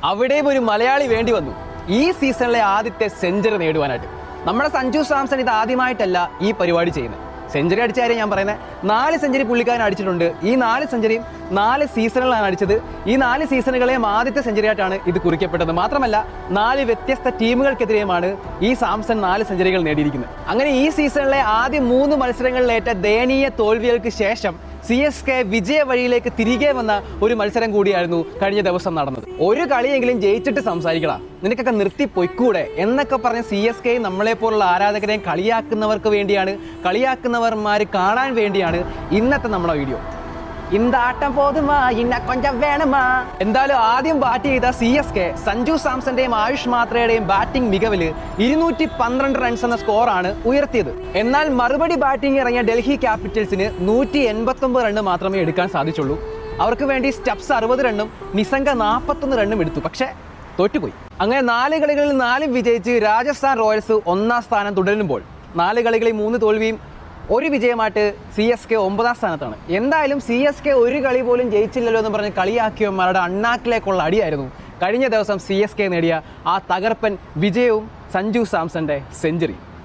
അവിടെയും ഒരു മലയാളി വേണ്ടി വന്നു ഈ സീസണിലെ ആദ്യത്തെ സെഞ്ചുറി നേടുവാനായിട്ട്. നമ്മുടെ സഞ്ജു സാംസൺ ഇത് ആദ്യമായിട്ടല്ല ഈ പരിപാടി ചെയ്യുന്നത്. സെഞ്ചുറി അടിച്ച കാര്യം ഞാൻ പറയുന്നത് 4 സെഞ്ചുറി പുള്ളിക്കാരൻ അടിച്ചിട്ടുണ്ട്. ഈ 4 സെഞ്ചുറിയും 4 സീസണുകളാണ് അടിച്ചത്. ഈ 4 സീസണുകളെയും ആദ്യത്തെ സെഞ്ചുറി ആയിട്ടാണ് ഇത് കുറിക്കപ്പെട്ടത്. മാത്രമല്ല 4 വ്യത്യസ്ത ടീമുകൾക്കെതിരെയുമാണ് ഈ സാംസൺ 4 സെഞ്ചുറികൾ നേടിയിരിക്കുന്നത്. അങ്ങനെ ഈ സീസണിലെ ആദ്യ 3 മത്സരങ്ങളിലേറ്റ ദയനീയ തോൽവികൾക്ക് ശേഷം CSK വിജയ വഴിയിലേക്ക് തിരികെ വന്ന ഒരു മത്സരം കൂടിയായിരുന്നു കഴിഞ്ഞ ദിവസം നടന്നത്. ഒരു കളിയെങ്കിലും ജയിച്ചിട്ട് സംസാരിക്കണം, നിനക്കൊക്കെ നിർത്തി പൊയ്ക്കൂടെ എന്നൊക്കെ പറഞ്ഞ് CSK നമ്മളെപ്പോലുള്ള ആരാധകരെയും കളിയാക്കുന്നവർക്ക് വേണ്ടിയാണ്, കളിയാക്കുന്നവർമാർ കാണാൻ വേണ്ടിയാണ് ഇന്നത്തെ നമ്മുടെ വീഡിയോ. ഇന്താട്ടം പോതുമാ ഇന്ന കൊഞ്ചം വേണമാ. എന്തായാലും ആദ്യം ബാറ്റ് ചെയ്ത CSK സഞ്ജു സാംസന്റെയും ആയുഷ് മാത്രയുടെയും ബാറ്റിംഗ് മികവില് 212 റൺസ് എന്ന സ്കോറാണ് ഉയർത്തിയത്. എന്നാൽ മറുപടി ബാറ്റിംഗ് ഇറങ്ങിയ ഡൽഹി ക്യാപിറ്റൽസിന് 189 റണ്ണ് മാത്രമേ എടുക്കാൻ സാധിച്ചുള്ളൂ. അവർക്ക് വേണ്ടി സ്റ്റബ്സ് 60 റണ്ണും നിസംഗ 41 റണ്ണും എടുത്തു. പക്ഷേ തോറ്റുപോയി. അങ്ങനെ 4 കളികളിൽ 4 വിജയിച്ച് രാജസ്ഥാൻ റോയൽസ് 1ാം സ്ഥാനം തുടരുമ്പോൾ 4 കളികളിൽ 3 തോൽവിയും 1 വിജയമായിട്ട് CSK 9ാം സ്ഥാനത്താണ്. എന്തായാലും CSK ഒരു കളി പോലും ജയിച്ചില്ലല്ലോ എന്ന് പറഞ്ഞ് കളിയാക്കിയവന്മാരുടെ അണ്ണാക്കിലേക്കുള്ള അടിയായിരുന്നു കഴിഞ്ഞ ദിവസം CSK നേടിയ ആ തകർപ്പൻ വിജയവും സഞ്ജു സാംസന്റെ സെഞ്ചുറി.